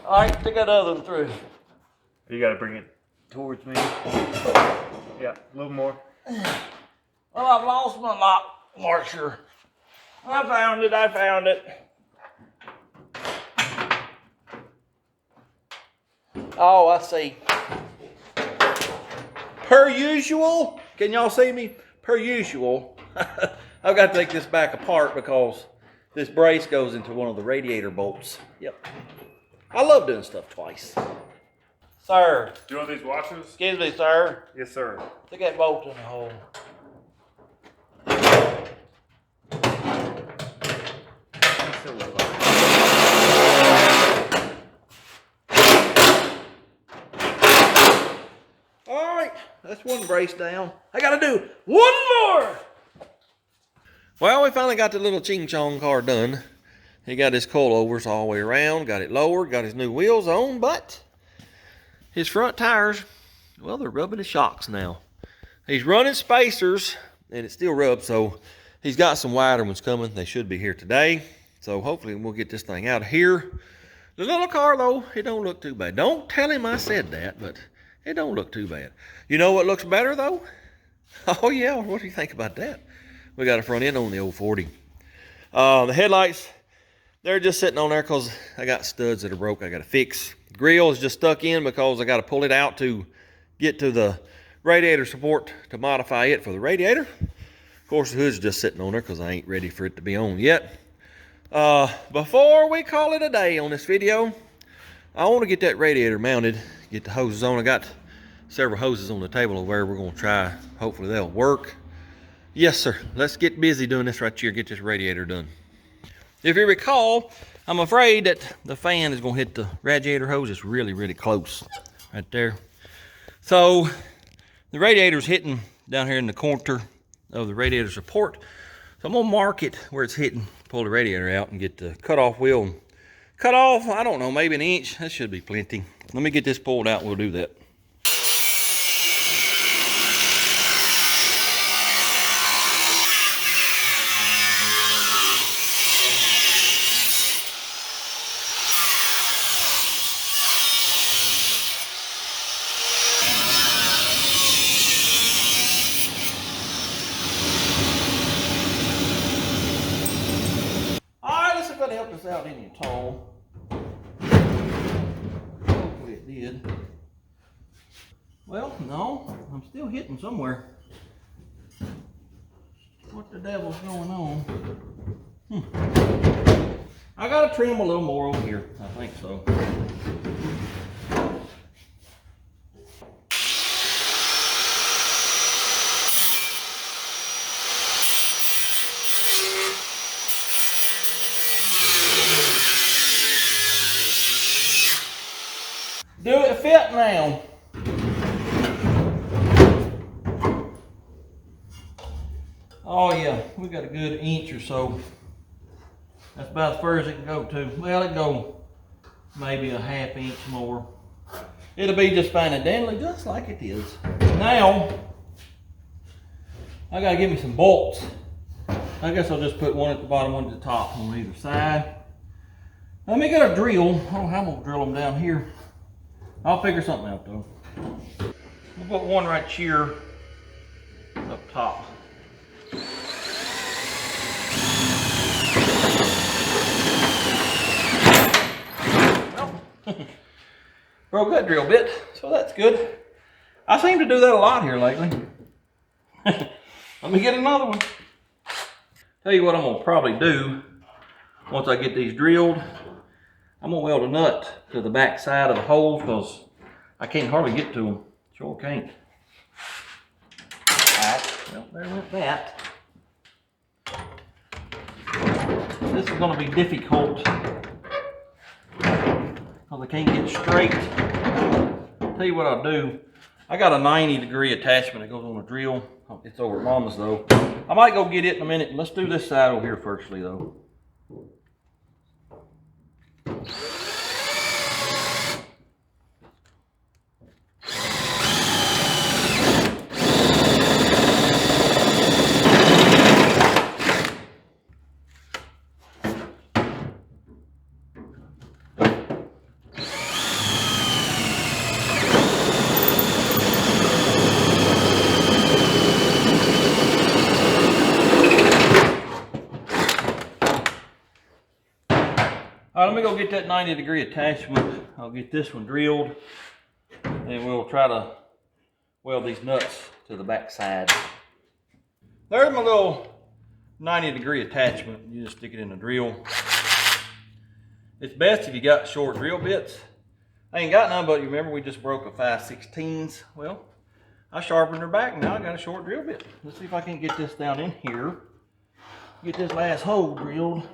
All right, stick that other one through. You gotta bring it towards me. Yeah, a little more. Well, I've lost my lock washer. I found it. Oh, I see. Per usual, can y'all see me? Per usual, I've got to take this back apart because this brace goes into one of the radiator bolts. Yep. I love doing stuff twice. Sir. Do you want these washers? Excuse me, sir. Yes, sir. Stick that bolt in the hole. All right, that's one brace down. I gotta do one more. Well, we finally got the little ching chong car done. He got his coilovers all the way around, got it lowered, got his new wheels on, but his front tires, well, they're rubbing the shocks now. He's running spacers, and it still rubs, so he's got some wider ones coming. They should be here today, so hopefully we'll get this thing out of here. The little car, though, it don't look too bad. Don't tell him I said that, but it don't look too bad. You know what looks better, though? Oh, yeah, what do you think about that? We got a front end on the old 40. The headlights, they're just sitting on there because I got studs that are broke I got to fix. The grill is just stuck in because I got to pull it out to get to the radiator support to modify it for the radiator. Of course, the hood's just sitting on there because I ain't ready for it to be on yet. Before we call it a day on this video, I want to get that radiator mounted, get the hoses on. I got several hoses on the table over there. We're going to try. Hopefully they'll work. Yes, sir. Let's get busy doing this right here, get this radiator done. If you recall, I'm afraid that the fan is going to hit the radiator hose. It's really, really close right there. So the radiator's hitting down here in the corner of the radiator support. So I'm going to mark it where it's hitting, pull the radiator out and get the cutoff wheel. Cut off, I don't know, maybe an inch. That should be plenty. Let me get this pulled out and we'll do that. Help us out any at all. Hopefully it did. Well, no, I'm still hitting somewhere. What the devil's going on? I gotta trim a little more over here. I think so. Do it fit now? Oh yeah, we got a good inch or so. That's about as far as it can go to. Well, it go maybe a half inch more. It'll be just fine and dandy, just like it is. Now, I gotta give me some bolts. I guess I'll just put one at the bottom, one at the top on either side. Let me get a drill. I don't know how I'm gonna drill them down here. I'll figure something out though. We'll put one right here up top. Well, broke that drill bit, so that's good. I seem to do that a lot here lately. Let me get another one. Tell you what I'm gonna probably do once I get these drilled. I'm gonna weld a nut to the back side of the hole because I can't hardly get to them. Sure can't. Alright, well, there went that. This is gonna be difficult because I can't get straight. Tell you what I'll do. I got a 90-degree attachment that goes on the drill. It's over at Mama's though. I might go get it in a minute. Let's do this side over here firstly though. All right, let me go get that 90-degree attachment. I'll get this one drilled, and we'll try to weld these nuts to the back side. There's my little 90-degree attachment. You just stick it in the drill. It's best if you got short drill bits. I ain't got none, but you remember we just broke a 5/16. Well, I sharpened her back, and now I got a short drill bit. Let's see if I can get this down in here. Get this last hole drilled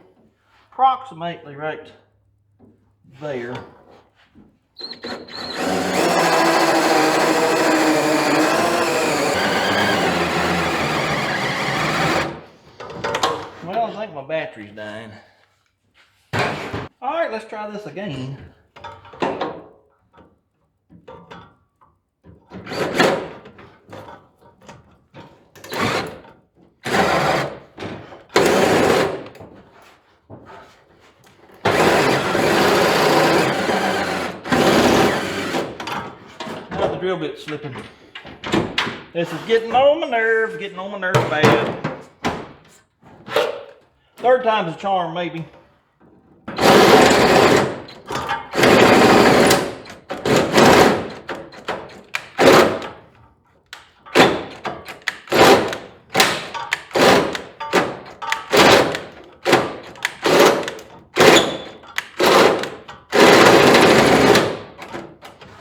approximately right there. Well, I think my battery's dying. All right, let's try this again. Drill bit slipping. This is getting on my nerves bad. Third time's a charm, maybe.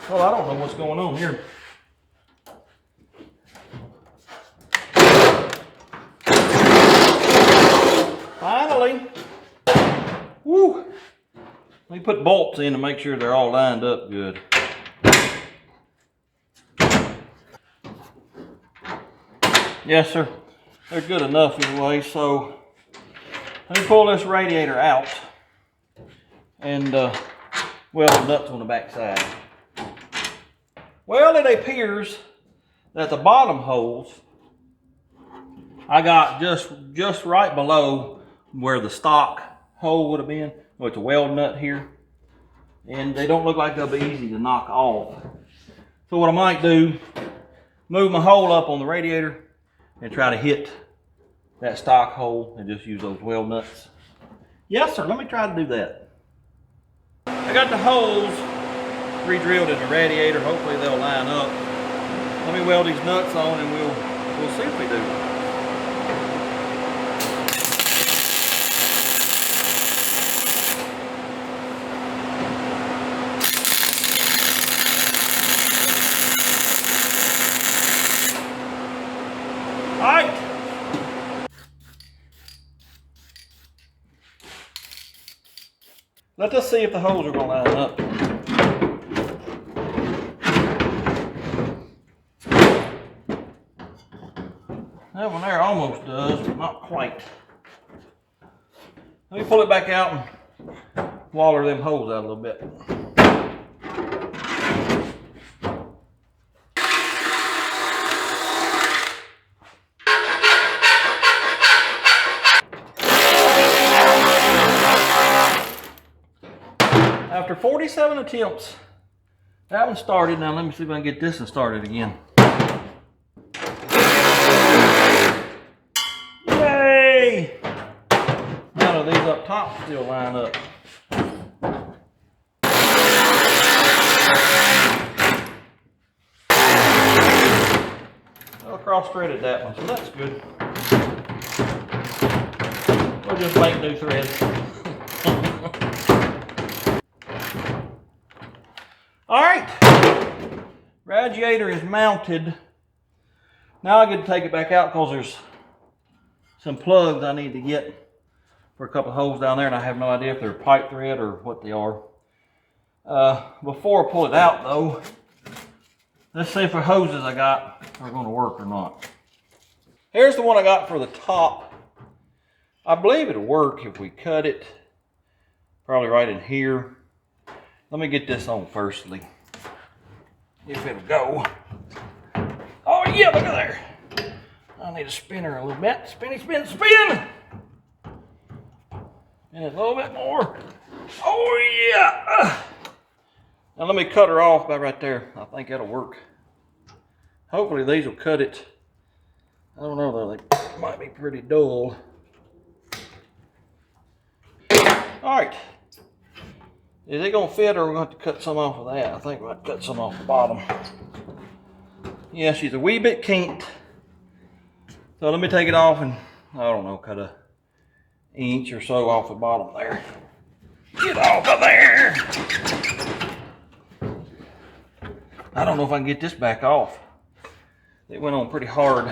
Well, I don't know what's going on here. Finally. Woo. Let me put bolts in to make sure they're all lined up good. Yes, sir. They're good enough anyway, so let me pull this radiator out and weld the nuts on the back side. Well, it appears that the bottom holes I got just right below where the stock hole would have been. Oh, it's a weld nut here. And they don't look like they'll be easy to knock off. So what I might do, move my hole up on the radiator and try to hit that stock hole and just use those weld nuts. Yes, sir, let me try to do that. I got the holes re-drilled in the radiator. Hopefully they'll line up. Let me weld these nuts on and we'll see if we do. All right. Let us see if the holes are going to line up. That one there almost does, but not quite. Let me pull it back out and waller them holes out a little bit. After 47 attempts, that one started. Now let me see if I can get this one started again. Yay! None of these up top still line up. Well, cross-threaded that one, so that's good. We'll just make new threads. All right, radiator is mounted. Now I get to take it back out because there's some plugs I need to get for a couple of holes down there, and I have no idea if they're pipe thread or what they are. Before I pull it out though, let's see if the hoses I got are going to work or not. Here's the one I got for the top. I believe it'll work if we cut it probably right in here. Let me get this on firstly, if it'll go. Oh yeah, look at there. I need to spin her a little bit. Spinny, spin, spin! And a little bit more. Oh yeah! Now let me cut her off by right there. I think that'll work. Hopefully these will cut it. I don't know though, they might be pretty dull. All right. Is it gonna fit, or we're gonna have to cut some off of that? I think we're gonna cut some off the bottom. Yeah, she's a wee bit kinked. So let me take it off and, I don't know, cut a inch or so off the bottom there. Get off of there! I don't know if I can get this back off. It went on pretty hard.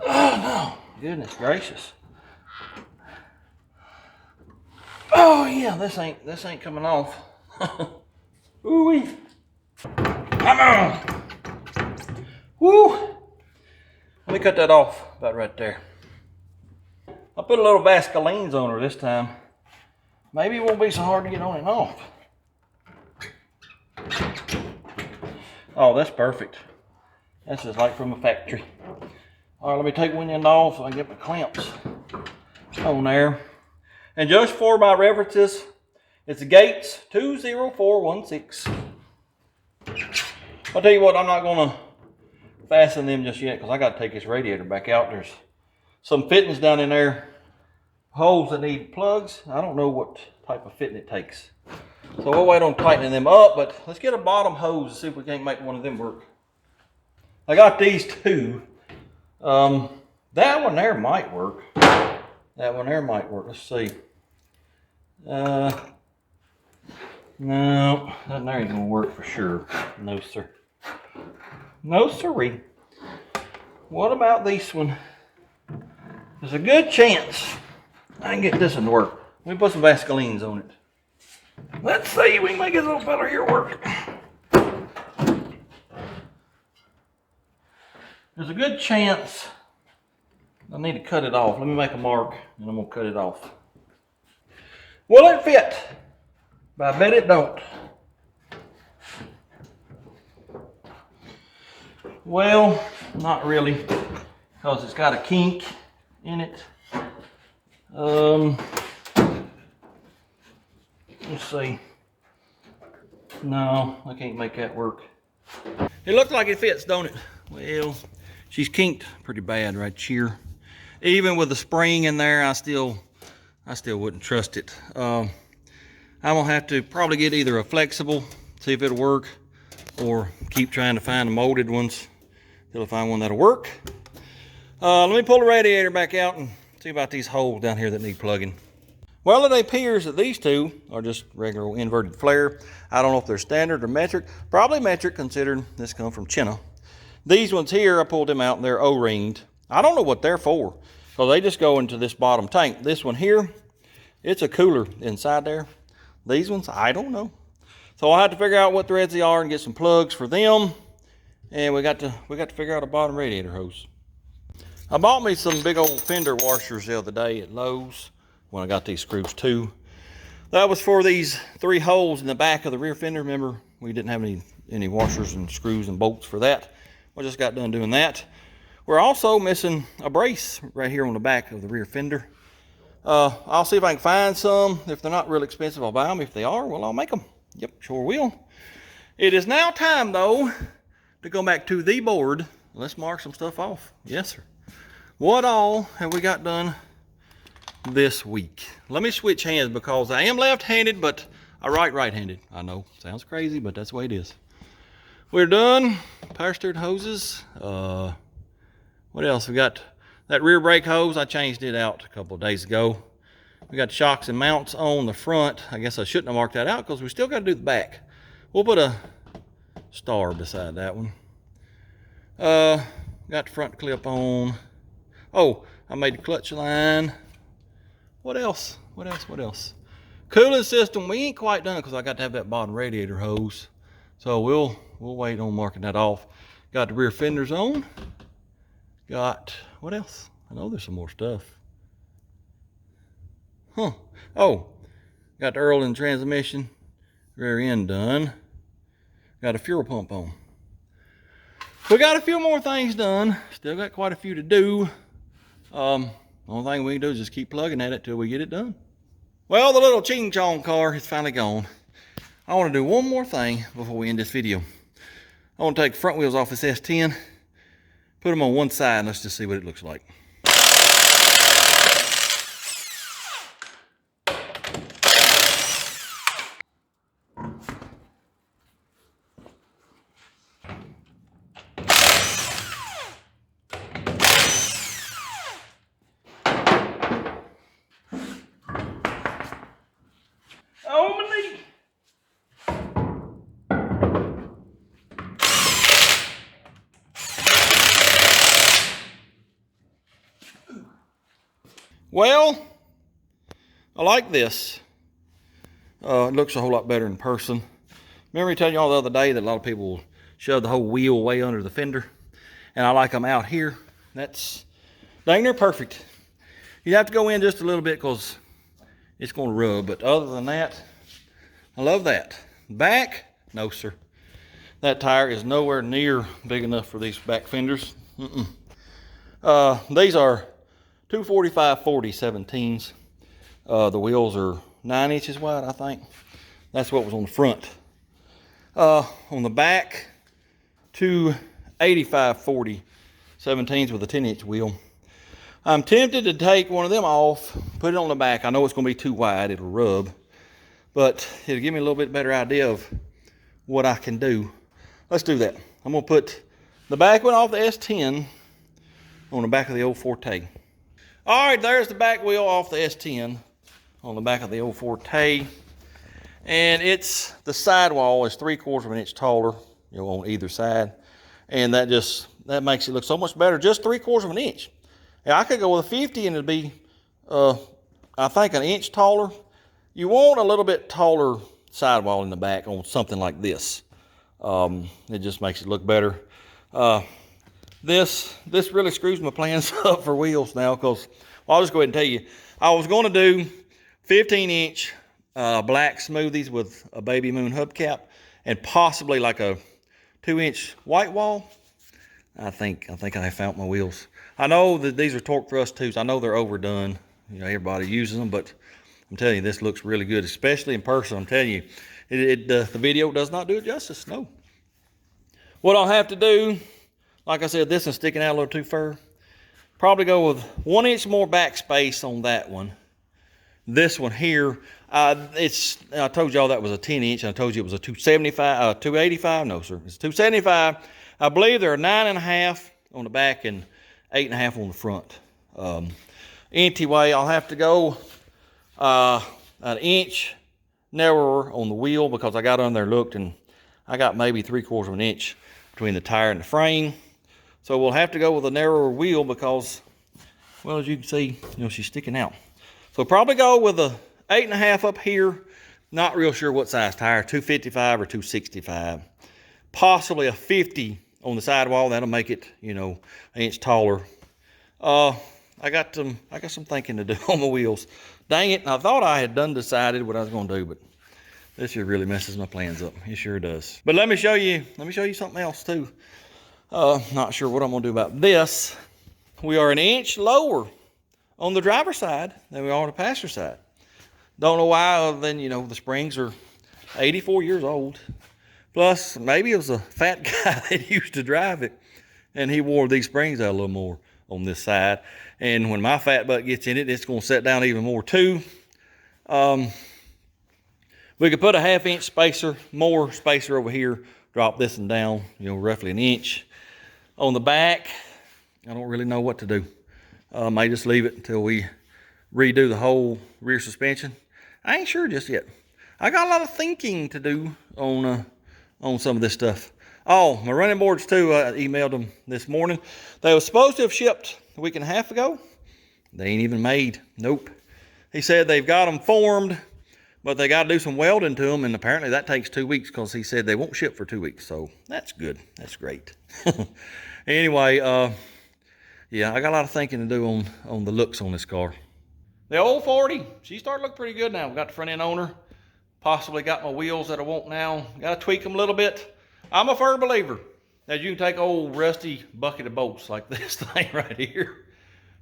Oh no, goodness gracious. Oh yeah, this ain't coming off. Ooh-wee. Come on. Woo. Let me cut that off about right there. I'll put a little Vaselines on her this time. Maybe it won't be so hard to get on and off. Oh, that's perfect. That's just like from a factory. All right, let me take one end off so I can get my clamps on there. And just for my references, it's a Gates 20416. I'll tell you what, I'm not gonna fasten them just yet because I gotta take this radiator back out. There's some fittings down in there, holes that need plugs. I don't know what type of fitting it takes. So we'll wait on tightening them up, but let's get a bottom hose and see if we can't make one of them work. I got these two. That one there might work. That one there might work. Let's see. No, that there ain't gonna work for sure. No, sir. No, sirree. What about this one? There's a good chance I can get this one to work. Let me put some Vaselines on it. Let's see if we can make this little fella here work. There's a good chance I need to cut it off. Let me make a mark and I'm gonna cut it off. Will it fit? But I bet it don't. Well, not really, because it's got a kink in it. Let's see. No, I can't make that work. It looks like it fits, don't it? Well, she's kinked pretty bad right here. Even with the spring in there, I still wouldn't trust it. I'm gonna have to probably get either a flexible, see if it'll work, or keep trying to find the molded ones till I find one that'll work. Let me pull the radiator back out and see about these holes down here that need plugging. Well, it appears that these two are just regular inverted flare. I don't know if they're standard or metric. Probably metric, considering this come from China. These ones here, I pulled them out and they're O-ringed. I don't know what they're for, so they just go into this bottom tank. This one here, it's a cooler inside there. These ones, I don't know. So I'll have to figure out what threads they are and get some plugs for them. And we got to figure out a bottom radiator hose. I bought me some big old fender washers the other day at Lowe's when I got these screws too. That was for these 3 holes in the back of the rear fender. Remember, we didn't have any washers and screws and bolts for that. I just got done doing that. We're also missing a brace right here on the back of the rear fender. I'll see if I can find some. If they're not real expensive, I'll buy them. If they are, well, I'll make them. Yep, sure will. It is now time, though, to go back to the board. Let's mark some stuff off. Yes, sir. What all have we got done this week? Let me switch hands because I am left-handed, but I write right-handed. I know, sounds crazy, but that's the way it is. We're done. Power steered hoses. What else? We got that rear brake hose. I changed it out a couple of days ago. We got shocks and mounts on the front. I guess I shouldn't have marked that out because we still got to do the back. We'll put a star beside that one. Got the front clip on. Oh, I made the clutch line. What else? What else? Cooling system, we ain't quite done because I got to have that bottom radiator hose. So we'll wait on marking that off. Got the rear fenders on. Got, what else? I know there's some more stuff. Huh. Oh, got the Earl transmission, rear end done. Got a fuel pump on. We got a few more things done. Still got quite a few to do. Only thing we can do is just keep plugging at it till we get it done. Well, the little ching chong car is finally gone. I want to do one more thing before we end this video. I want to take the front wheels off this S10, put them on one side, and let's just see what it looks like. Well, I like this. It looks a whole lot better in person. Remember me telling y'all the other day that a lot of people shove the whole wheel way under the fender, and I like them out here. That's dang near perfect. You have to go in just a little bit because it's going to rub, but other than that, I love that. Back, no sir. That tire is nowhere near big enough for these back fenders. These are 245/40 17s. The wheels are 9 inches wide, I think. That's what was on the front. On the back, 285/40 17s with a 10-inch wheel. I'm tempted to take one of them off, put it on the back. I know it's going to be too wide, it'll rub, but it'll give me a little bit better idea of what I can do. Let's do that. I'm going to put the back one off the S10 on the back of the old Forte. All right, there's the back wheel off the S10 on the back of the old Forte. And the sidewall is 3/4 of an inch taller, on either side. And that makes it look so much better, just 3/4 of an inch. Now, I could go with a 50 and it'd be, I think, an inch taller. You want a little bit taller sidewall in the back on something like this. It just makes it look better. This really screws my plans up for wheels now because, well, I'll just go ahead and tell you, I was going to do 15-inch black smoothies with a baby moon hubcap and possibly like a 2-inch white wall. I think I found my wheels. I know that these are torque thrust twos. I know they're overdone. Everybody uses them, but I'm telling you, this looks really good, especially in person. I'm telling you, the video does not do it justice. No. What I'll have to do, like I said, this is sticking out a little too far. Probably go with 1 inch more back space on that one. This one here, I told y'all that was a 10-inch. I told you it was a 275, 285. No, sir, it's 275. I believe there are 9.5 on the back and 8.5 on the front. Anyway, I'll have to go an inch narrower on the wheel because I got on there, looked, and I got maybe 3/4 of an inch between the tire and the frame. So we'll have to go with a narrower wheel because, well, as you can see, she's sticking out. So probably go with a 8.5 up here. Not real sure what size tire, 255 or 265. Possibly a 50 on the sidewall. That'll make it, an inch taller. I got some thinking to do on the wheels. Dang it, I thought I had decided what I was going to do, but this here really messes my plans up. It sure does. But let me show you something else too. Not sure what I'm going to do about this. We are an inch lower on the driver's side than we are on the passenger side. Don't know why, other than, the springs are 84 years old. Plus, maybe it was a fat guy that used to drive it, and he wore these springs out a little more on this side. And when my fat butt gets in it, it's going to set down even more too. We could put a 1/2 inch more spacer over here, drop this one down, roughly an inch. On the back, I don't really know what to do. May just leave it until we redo the whole rear suspension. I ain't sure just yet. I got a lot of thinking to do on some of this stuff. Oh, my running boards too, I emailed them this morning. They were supposed to have shipped a week and a half ago. They ain't even made. Nope. He said they've got them formed, but they got to do some welding to them, and apparently that takes 2 weeks because he said they won't ship for 2 weeks. So that's good. That's great. Anyway, yeah, I got a lot of thinking to do on the looks on this car. The old 40, she started to look pretty good now. Got the front end on her. Possibly got my wheels that I want now. Got to tweak them a little bit. I'm a firm believer that you can take old rusty bucket of bolts like this thing right here.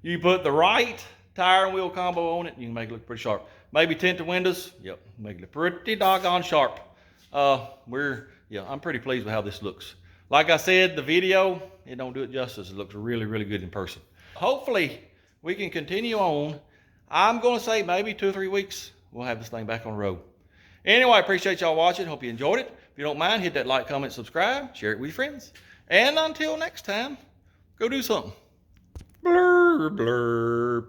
You put the right tire and wheel combo on it, you can make it look pretty sharp. Maybe tint the windows. Yep, make it look pretty doggone sharp. I'm pretty pleased with how this looks. Like I said, the video, it don't do it justice. It looks really, really good in person. Hopefully, we can continue on. I'm going to say maybe 2 or 3 weeks, we'll have this thing back on the road. Anyway, I appreciate y'all watching. Hope you enjoyed it. If you don't mind, hit that like, comment, subscribe, share it with your friends. And until next time, go do something. Blur, blur.